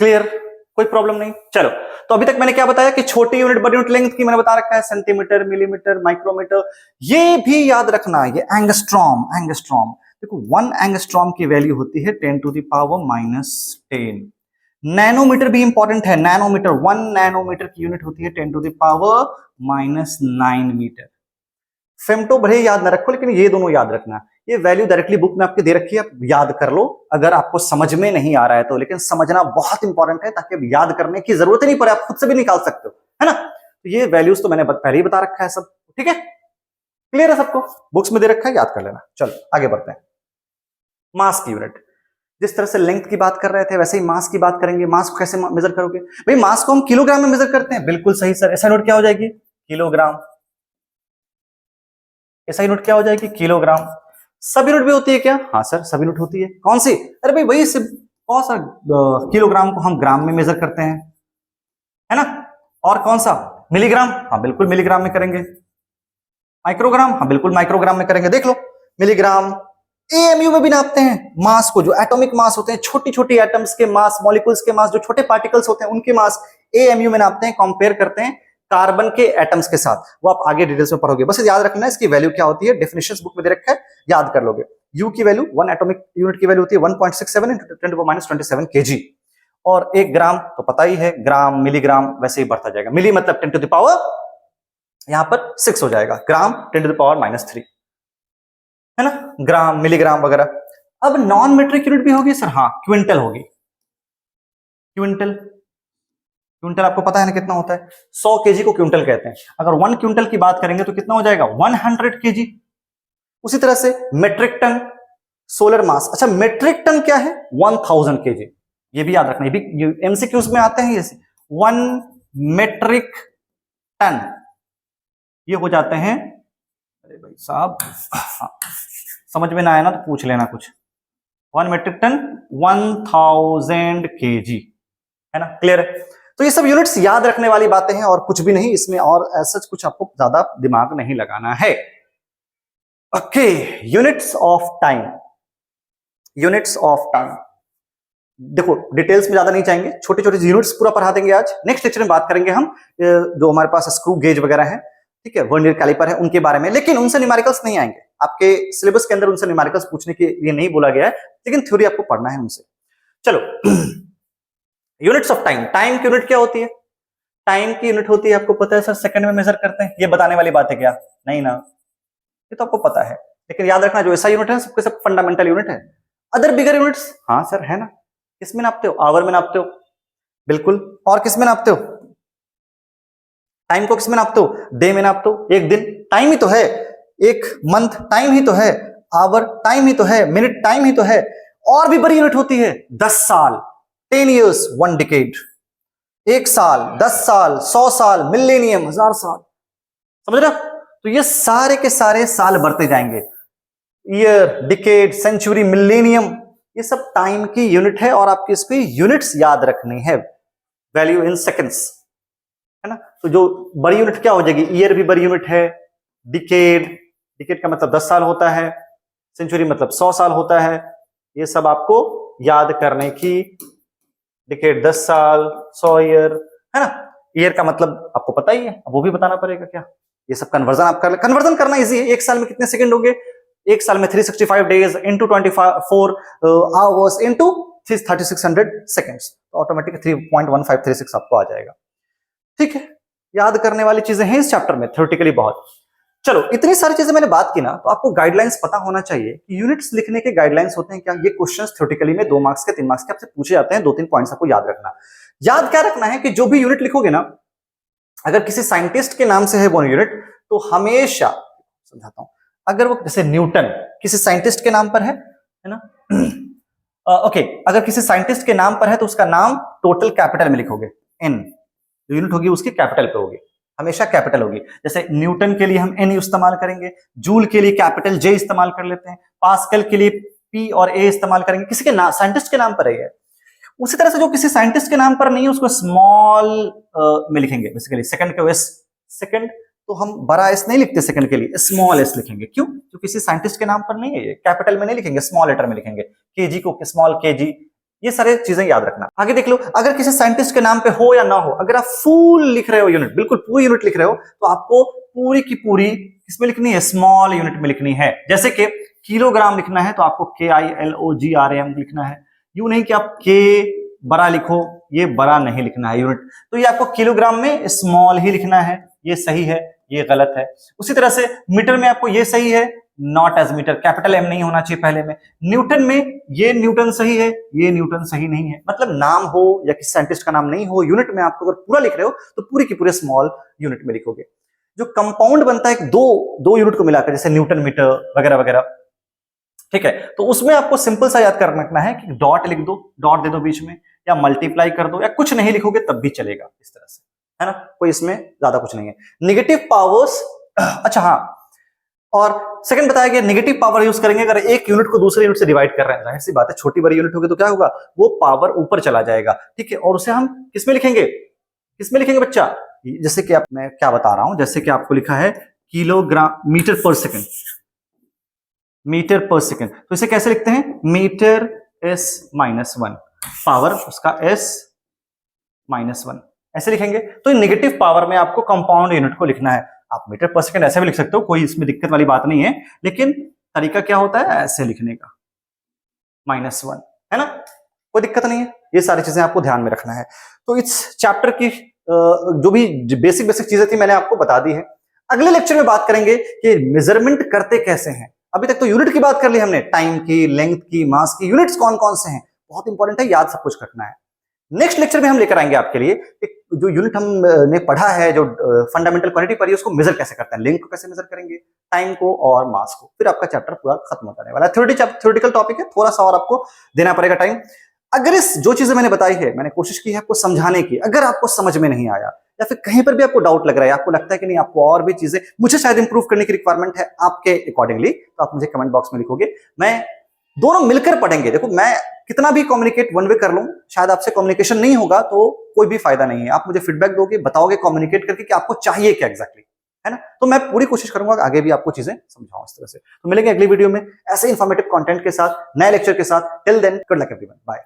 [SPEAKER 1] क्लियर, कोई प्रॉब्लम नहीं। चलो, तो अभी तक मैंने क्या बताया कि छोटी यूनिट बड़ी यूनिट लेंथ की मैंने बता रखा है सेंटीमीटर, मिलीमीटर, माइक्रोमीटर। ये भी याद रखना, ये एंगस्ट्रॉम। एंगस्ट्रॉम देखो, 1 एंगस्ट्रॉम की वैल्यू होती है 10 टू द पावर -10। नैनोमीटर भी इंपॉर्टेंट है, नैनोमीटर 1 नैनोमीटर की यूनिट होती है 10 to the power -9 metre. Femto भले याद ना रखो, लेकिन ये दोनों याद रखना। ये वैल्यू डायरेक्टली बुक में आपके दे रखी है, आप याद कर लो अगर आपको समझ में नहीं आ रहा है तो, लेकिन समझना बहुत इंपॉर्टेंट है ताकि अब याद करने की जरूरत ही नहीं पड़े, आप खुद से भी निकाल सकते हो, है ना? तो ये वैल्यूज तो मैंने पहले ही बता रखा है सब, ठीक है? क्लियर है सबको? बुक्स में दे रखा है, याद कर लेना। चलो आगे बढ़ते हैं। मास की यूनिट, जिस तरह से लेंथ की बात कर रहे थे वैसे ही मास की बात करेंगे। मास को कैसे मेजर करोगे भाई? मास को हम किलोग्राम में मेजर करते हैं। बिल्कुल सही सर, ऐसा यूनिट क्या हो जाएगी? किलोग्राम। ऐसा यूनिट क्या हो जाएगी? किलोग्राम। सब यूनिट भी होती है क्या? हाँ सर, सब यूनिट होती है। कौन सी? अरे भाई वही से, कौन सा? किलोग्राम को हम ग्राम में मेजर करते हैं, है ना? और कौन सा? मिलीग्राम। हाँ बिल्कुल मिलीग्राम में करेंगे। माइक्रोग्राम, हाँ बिल्कुल माइक्रोग्राम में करेंगे। देख लो, मिलीग्राम। एएमयू में भी नापते हैं मास को, जो एटॉमिक मास होते हैं, छोटी छोटी एटम्स के मास, मॉलिक्यूल्स के मास, जो छोटे पार्टिकल्स होते हैं उनके मास एएमयू में नापते हैं, कंपेयर करते हैं कार्बन के एटम्स के साथ। वो आप आगे डिटेल्स में पढ़ोगे, बस याद रखना इसकी वैल्यू क्या होती है, डेफिनेशंस बुक में दे रखा है, याद कर लोगे। यू की वैल्यू, 1 एटॉमिक यूनिट की वैल्यू होती है 1.67 into 10⁻27 kg। और 1 ग्राम तो पता ही है, ग्राम, मिलीग्राम वैसे ही बढ़ता जाएगा। मिली मतलब 10 to the power, यहां पर 6 हो जाएगा। ग्राम 10 to the power -3, है ना? ग्राम, मिलीग्राम वगैरह। अब नॉन मेट्रिक यूनिट भी होगी सर? हाँ, क्विंटल होगी। क्विंटल, क्विंटल आपको पता है ना कितना होता है? 100 केजी को क्विंटल कहते हैं। अगर 1 क्विंटल की बात करेंगे तो कितना हो जाएगा? 100 केजी। उसी तरह से मेट्रिक टन, सोलर मास। अच्छा मेट्रिक टन क्या है? 1000 केजी। ये भी याद रखना, ये भी एमसीक्यूज में आते हैं। जैसे 1 मेट्रिक टन, ये हो जाते हैं, अरे भाई साहब हाँ, समझ में ना आया ना तो पूछ लेना कुछ। 1 मेट्रिक टन 1000 केजी, है ना? क्लियर है? तो ये सब यूनिट्स याद रखने वाली बातें हैं और कुछ भी नहीं इसमें, और ऐसा कुछ आपको ज्यादा दिमाग नहीं लगाना है। Okay, units of time. Units of time देखो, डिटेल्स में ज्यादा नहीं चाहेंगे, छोटे छोटे यूनिट्स पूरा पढ़ा देंगे आज। नेक्स्ट लेक्चर में बात करेंगे हम जो हमारे पास स्क्रू गेज वगैरह है, ठीक है, वर्नियर कैलिपर है, उनके बारे में। लेकिन उनसे न्यूमेरिकल्स नहीं आएंगे आपके सिलेबस के अंदर, उनसे न्यूमेरिकल्स पूछने के लिए नहीं बोला गया है, लेकिन थ्योरी आपको पढ़ना है उनसे। चलो, यूनिट्स ऑफ टाइम। टाइम की यूनिट क्या होती है? टाइम की यूनिट होती है, आपको पता है सर, सेकंड में मेजर करते हैं। ये बताने वाली बात है क्या? नहीं ना, ये तो आपको पता है, लेकिन याद रखना जो ऐसा यूनिट है सबके सब फंडामेंटल यूनिट है। अदर बिगर यूनिट्स, हाँ सर है ना। किस में नापते हो? आवर में नापते हो, बिल्कुल। और किस में नापते हो? टाइम को किस में नापते हो? डे में नापते हो। एक दिन टाइम ही तो है, एक मंथ टाइम ही तो है, आवर टाइम ही तो है, मिनट टाइम ही तो है। और भी बड़ी यूनिट होती है 10 साल, 10 years 1 decade, 1 साल, 10 साल, 100 साल, मिलेनियम, 1000 साल, समझ रहे हो? तो ये सारे के सारे साल बढ़ते जाएंगे। ईयर, डिकेड, सेंचुरी, मिलेनियम, ये सब टाइम की यूनिट है और आपकी इसकी यूनिट्स याद रखनी है। वैल्यू इन सेकंड्स, है ना? तो जो बड़ी यूनिट क्या हो जाएगी? ईयर भी बड़ी यूनिट है, डिकेड, डिकेड का मतलब 10 साल होता है, सेंचुरी मतलब 100 साल होता है। ये सब आपको याद करने की, डिकेड 10 साल, 100 ईयर, है ना? ईयर का मतलब आपको पता ही है, वो भी बताना पड़ेगा क्या? ये सब कन्वर्जन आप कर ले, कन्वर्जन करना इजी है। एक साल में कितने सेकंड होंगे? एक साल में 365 days into 24 hours into 3600 seconds, तो ऑटोमेटिक 3.1536 आपको आ जाएगा। ठीक है, याद करने वाली चीजें हैं इस चैप्टर में, थ्योरेटिकली बहुत। चलो, इतनी सारी चीजें मैंने बात की ना, तो आपको गाइडलाइंस पता होना चाहिए कि यूनिट्स लिखने के गाइडलाइंस होते हैं क्या। ये क्वेश्चंस थ्योरेटिकली में 2 मार्क्स के 3 मार्क्स के आपसे पूछे जाते हैं। 2-3 पॉइंट्स आपको याद रखना। याद क्या रखना है कि जो भी यूनिट लिखोगे ना, अगर किसी साइंटिस्ट के नाम से है वो यूनिट, तो हमेशा समझाता हूं, अगर वो जैसे न्यूटन किसी साइंटिस्ट के नाम पर है ना? ओके, अगर किसी साइंटिस्ट के नाम पर है तो उसका नाम टोटल कैपिटल में लिखोगे, एन, जो यूनिट होगी उसकी कैपिटल पे होगी, हमेशा कैपिटल होगी। जैसे न्यूटन के लिए हम एन इस्तेमाल करेंगे, जूल के लिए कैपिटल जे इस्तेमाल कर लेते हैं, पास्कल के लिए पी और ए इस्तेमाल करेंगे, किसी के नाम, साइंटिस्ट के नाम पर है। उसी तरह से जो किसी साइंटिस्ट के नाम पर नहीं है उसको स्मॉल में लिखेंगे। बेसिकली सेकंड के एस, सेकंड तो हम बड़ा एस नहीं लिखते, सेकंड के लिए स्मॉल एस लिखेंगे। क्यों? जो किसी साइंटिस्ट के नाम पर नहीं है, ये कैपिटल में नहीं लिखेंगे, स्मॉल लेटर में लिखेंगे। केजी को स्मॉल केजी, ये सारे चीजें याद रखना। आगे देख लो, अगर किसी साइंटिस्ट के नाम पे हो या ना हो, अगर आप फुल लिख रहे हो यूनिट, बिल्कुल पूरी यूनिट लिख रहे हो, तो आपको पूरी की पूरी किसमें लिखनी है? स्मॉल यूनिट में लिखनी है। जैसे कि किलोग्राम लिखना है तो आपको KILOGRAM लिखना है। यूं नहीं कि आप के बड़ा लिखो, ये बड़ा नहीं लिखना है यूनिट, तो ये आपको किलोग्राम में स्मॉल ही लिखना है। ये सही है, ये गलत है। उसी तरह से मीटर में आपको ये सही है, not as metre, capital M नहीं होना चाहिए पहले में। न्यूटन में ये न्यूटन सही है, ये न्यूटन सही नहीं है। मतलब नाम हो या किसी साइंटिस्ट का नाम नहीं हो, यूनिट में आपको अगर पूरा लिख रहे हो तो पूरी की पूरे स्मॉल यूनिट में लिखोगे। जो कंपाउंड बनता है दो यूनिट को मिलाकर, जैसे न्यूटन मीटर वगैरह वगैरह, ठीक है, तो उसमें आपको सिंपल सा याद कर रखना है कि डॉट लिख दो, डॉट दे दो बीच में, या मल्टीप्लाई कर दो, या कुछ नहीं लिखोगे तब भी चलेगा, इस तरह से, है ना? कोई इसमें ज्यादा कुछ नहीं है। नेगेटिव पावर्स, अच्छा हाँ, और सेकंड बताया गया नेगेटिव पावर यूज करेंगे अगर एक यूनिट को दूसरे यूनिट से डिवाइड कर रहे हैं। जाहिर सी बात है, छोटी बड़ी यूनिट होगी तो क्या होगा? वो पावर ऊपर चला जाएगा, ठीक है, और उसे हम किसमें लिखेंगे? किसमें लिखेंगे बच्चा? जैसे कि आप, मैं क्या बता रहा हूं, जैसे कि आपको लिखा है किलोग्राम, मीटर पर सेकंड, मीटर पर सेकंड, तो इसे कैसे लिखते हैं? मीटर S-1, पावर उसका S-1, ऐसे लिखेंगे। तो नेगेटिव पावर में आपको कंपाउंड यूनिट को लिखना है। आप मीटर पर सेकंड ऐसे भी लिख सकते हो, कोई इसमें दिक्कत वाली बात नहीं है, लेकिन तरीका क्या होता है? ऐसे लिखने का, -1, है ना? कोई दिक्कत नहीं है। ये सारी चीजें आपको ध्यान में रखना है। तो इस चैप्टर की जो भी बेसिक चीजें थी मैंने आपको बता दी है। अगले लेक्चर में बात करेंगे कि मेजरमेंट करते कैसे हैं। अभी तक तो यूनिट की बात कर ली हमने, टाइम की, लेंथ की, मास की, यूनिट्स कौन कौन से हैं, बहुत इंपॉर्टेंट है, याद सब कुछ रखना है। नेक्स्ट लेक्चर में हम लेकर आएंगे आपके लिए जो यूनिट हमने पढ़ा है, जो फंडामेंटल क्वांटिटी पर, उसको मेजर कैसे करते हैं, लेंथ को कैसे मेजर करेंगे, टाइम को और मास को, फिर आपका चैप्टर पूरा खत्म हो जाने वाला है। थ्योरेटिकल टॉपिक है, थोड़ा सा और आपको देना पड़ेगा टाइम। अगर इस जो चीजें मैंने बताई है, मैंने कोशिश की है आपको समझाने की, अगर आपको समझ में नहीं आया या फिर कहीं पर भी आपको डाउट लग रहा है, आपको लगता है कि नहीं आपको और भी चीजें मुझे शायद इंप्रूव करने की रिक्वायरमेंट है आपके अकॉर्डिंगली, तो आप मुझे कमेंट बॉक्स में लिखोगे, मैं दोनों मिलकर पढ़ेंगे। देखो, मैं कितना भी कम्युनिकेट वन वे कर लूं, शायद आपसे कम्युनिकेशन नहीं होगा तो कोई भी फायदा नहीं है। आप मुझे फीडबैक दोगे, बताओगे कम्युनिकेट करके कि आपको चाहिए क्या एग्जैक्टली, है ना? तो मैं पूरी कोशिश करूंगा आगे भी आपको चीजें समझाऊं इस तरह से। तो मिलेंगे अगली वीडियो में ऐसे इंफॉर्मेटिव कंटेंट के साथ, नए लेक्चर के साथ। Till then, good luck everyone, bye.